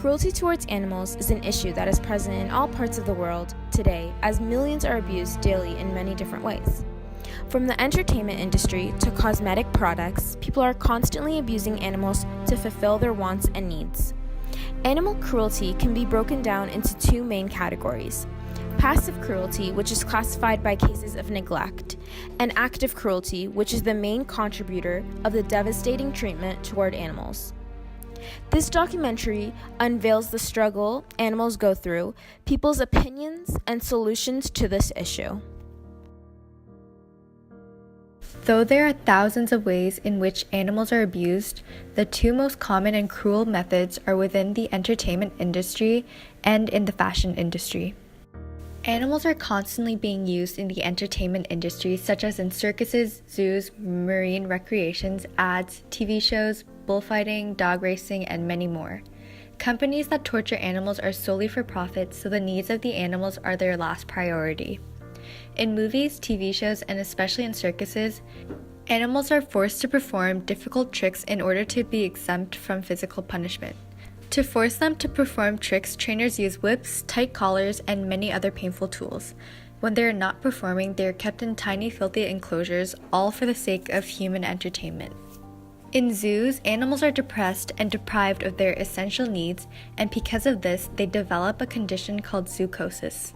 Cruelty towards animals is an issue that is present in all parts of the world today, as millions are abused daily in many different ways. From the entertainment industry to cosmetic products, people are constantly abusing animals to fulfill their wants and needs. Animal cruelty can be broken down into two main categories: passive cruelty, which is classified by cases of neglect, and active cruelty, which is the main contributor of the devastating treatment toward animals. This documentary unveils the struggle animals go through, people's opinions, and solutions to this issue. Though there are thousands of ways in which animals are abused, the two most common and cruel methods are within the entertainment industry and in the fashion industry. Animals are constantly being used in the entertainment industry, such as in circuses, zoos, marine recreations, ads, TV shows, bullfighting, dog racing, and many more. Companies that torture animals are solely for profit, so the needs of the animals are their last priority. In movies, TV shows, and especially in circuses, animals are forced to perform difficult tricks in order to be exempt from physical punishment. To force them to perform tricks, trainers use whips, tight collars, and many other painful tools. When they are not performing, they are kept in tiny, filthy enclosures, all for the sake of human entertainment. In zoos, animals are depressed and deprived of their essential needs, and because of this, they develop a condition called zoochosis.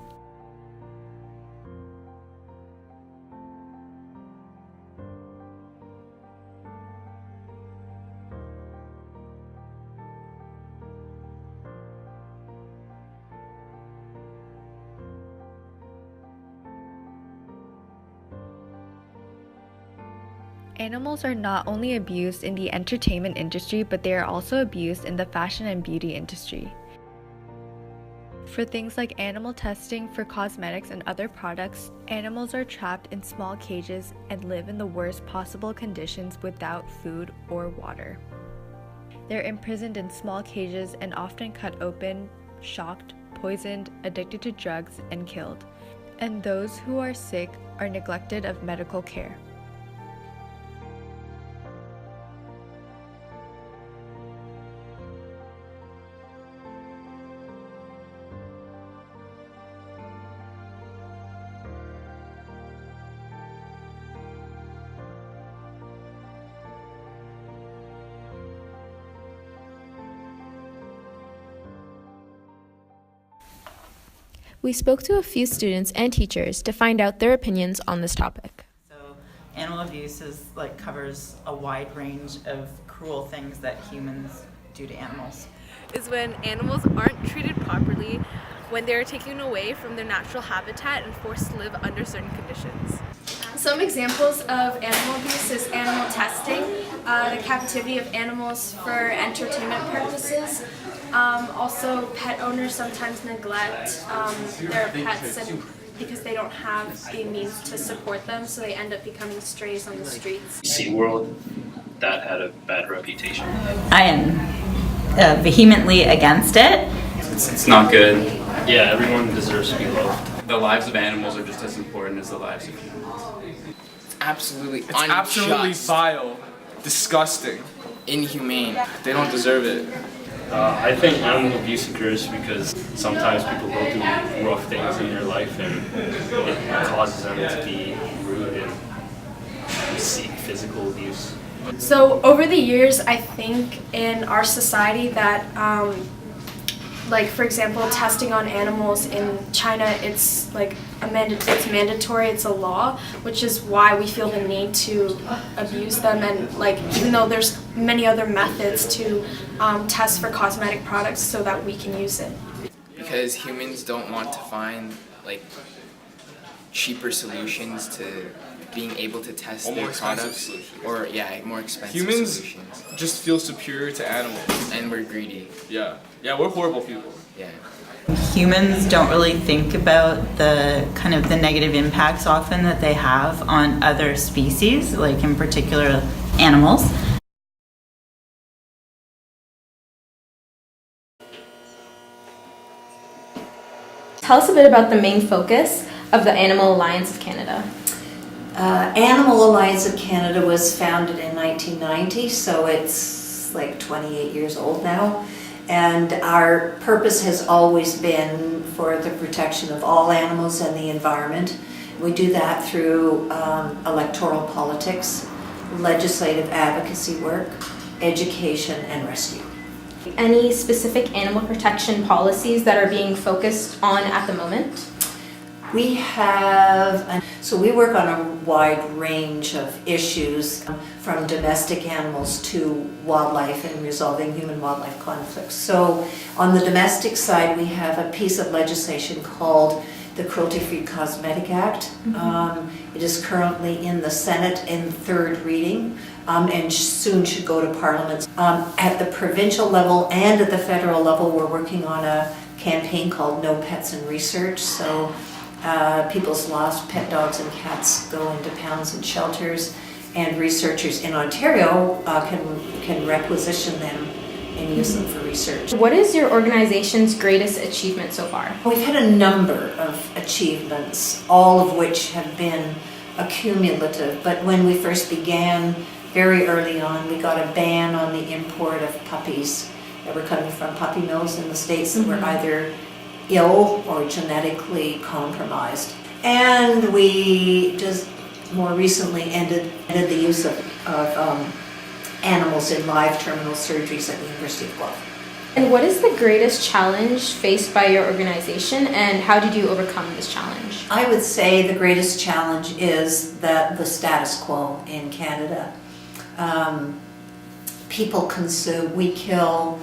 Animals are not only abused in the entertainment industry, but they are also abused in the fashion and beauty industry. For things like animal testing for cosmetics and other products, animals are trapped in small cages and live in the worst possible conditions without food or water. They're imprisoned in small cages and often cut open, shocked, poisoned, addicted to drugs, and killed. And those who are sick are neglected of medical care. We spoke to a few students and teachers to find out their opinions on this topic. So animal abuse covers a wide range of cruel things that humans do to animals. Is when animals aren't treated properly, when they're taken away from their natural habitat and forced to live under certain conditions. Some examples of animal abuse is animal testing, the captivity of animals for entertainment purposes. Also, pet owners sometimes neglect their pets because they don't have the means to support them, so they end up becoming strays on the streets. SeaWorld, that had a bad reputation. I am vehemently against it. It's not good. Yeah, everyone deserves to be loved. The lives of animals are just as important as the lives of humans. It's unjust. absolutely vile, disgusting, Inhumane. They don't deserve it. I think animal abuse occurs because sometimes people go through rough things in their life and it causes them to be rude and seek physical abuse. So over the years, I think in our society that, for example, testing on animals in China, it's it's mandatory, it's a law, which is why we feel the need to abuse them. And even though there's many other methods to test for cosmetic products so that we can use it. Because humans don't want to find cheaper solutions to being able to test their products, or more expensive Humans solutions. just feel superior to animals. And we're greedy. Yeah, we're horrible people. Yeah. Humans don't really think about the negative impacts often that they have on other species, like in particular animals. Tell us a bit about the main focus of the Animal Alliance of Canada. Animal Alliance of Canada was founded in 1990, so it's 28 years old now. And our purpose has always been for the protection of all animals and the environment. We do that through electoral politics, legislative advocacy work, education, and rescue. Any specific animal protection policies that are being focused on at the moment? We have, so we work on a wide range of issues, from domestic animals to wildlife and resolving human-wildlife conflicts. So on the domestic side, we have a piece of legislation called the Cruelty-Free Cosmetic Act. It is currently in the Senate in third reading, and soon should go to Parliament. At the provincial level and at the federal level, we're working on a campaign called No Pets in Research. So people's lost pet dogs and cats go into pounds and shelters, and researchers in Ontario can requisition them and use them for research. What is your organization's greatest achievement so far? We've had a number of achievements, all of which have been accumulative, but when we first began, very early on, we got a ban on the import of puppies that were coming from puppy mills in the States that were either ill or genetically compromised. And we just more recently ended the use of animals in live terminal surgeries at the University of Guelph. And what is the greatest challenge faced by your organization, and how did you overcome this challenge? I would say the greatest challenge is the status quo in Canada. People consume, we kill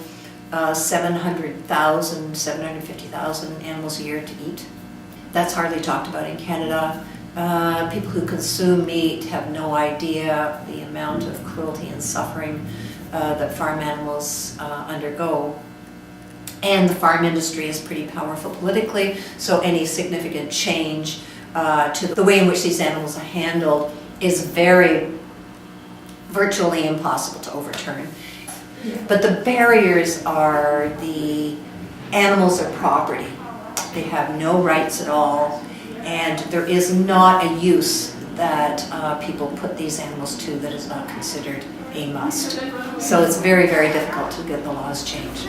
700,000, 750,000 animals a year to eat. That's hardly talked about in Canada. People who consume meat have no idea the amount of cruelty and suffering that farm animals undergo. And the farm industry is pretty powerful politically, so any significant change to the way in which these animals are handled is virtually impossible to overturn. But the barriers are the animals are property. They have no rights at all, and there is not a use that people put these animals to that is not considered a must. So it's very, very difficult to get the laws changed.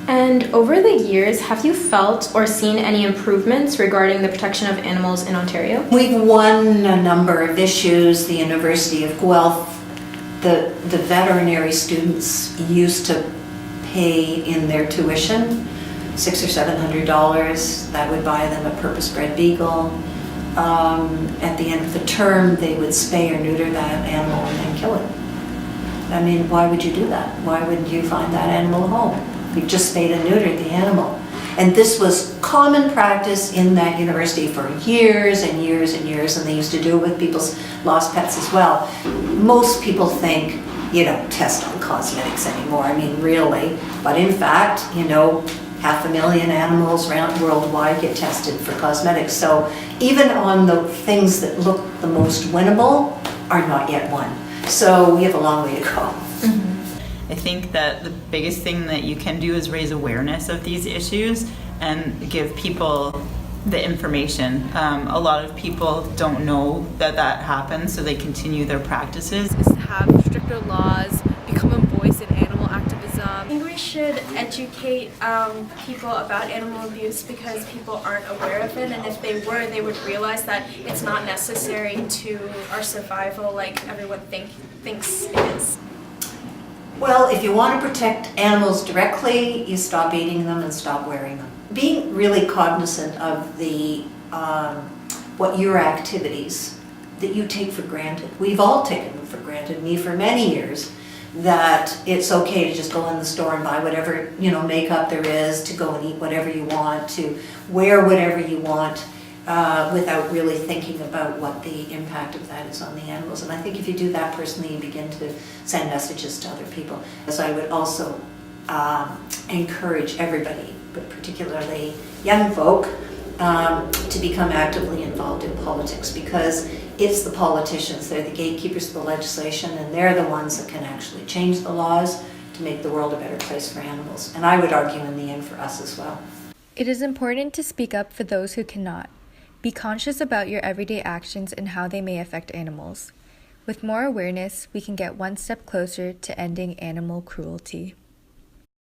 And over the years, have you felt or seen any improvements regarding the protection of animals in Ontario? We've won a number of issues. The University of Guelph, the veterinary students used to pay in their tuition $600 or $700. That would buy them a purpose-bred beagle. At the end of the term, they would spay or neuter that animal and then kill it. I mean, why would you do that? Why would you find that animal a home? You just spayed and neutered the animal. And this was common practice in that university for years and years and years, and they used to do it with people's lost pets as well. Most people think you don't test on cosmetics anymore, I mean really, but in fact, 500,000 animals worldwide get tested for cosmetics. So even on the things that look the most winnable are not yet won. So we have a long way to go. I think that the biggest thing that you can do is raise awareness of these issues and give people the information. A lot of people don't know that happens, so they continue their practices. Is to have stricter laws, become a voice in animal activism. I think we should educate people about animal abuse because people aren't aware of it, and if they were, they would realize that it's not necessary to our survival like everyone thinks it is. Well, if you want to protect animals directly, you stop eating them and stop wearing them. Being really cognizant of what your activities that you take for granted. We've all taken them for granted, me for many years, that it's okay to just go in the store and buy whatever makeup there is, to go and eat whatever you want, to wear whatever you want, without really thinking about what the impact of that is on the animals. And I think if you do that personally, you begin to send messages to other people. So I would also encourage everybody, but particularly young folk, to become actively involved in politics, because it's the politicians, they're the gatekeepers of the legislation, and they're the ones that can actually change the laws to make the world a better place for animals. And I would argue in the end for us as well. It is important to speak up for those who cannot. Be conscious about your everyday actions and how they may affect animals. With more awareness, we can get one step closer to ending animal cruelty.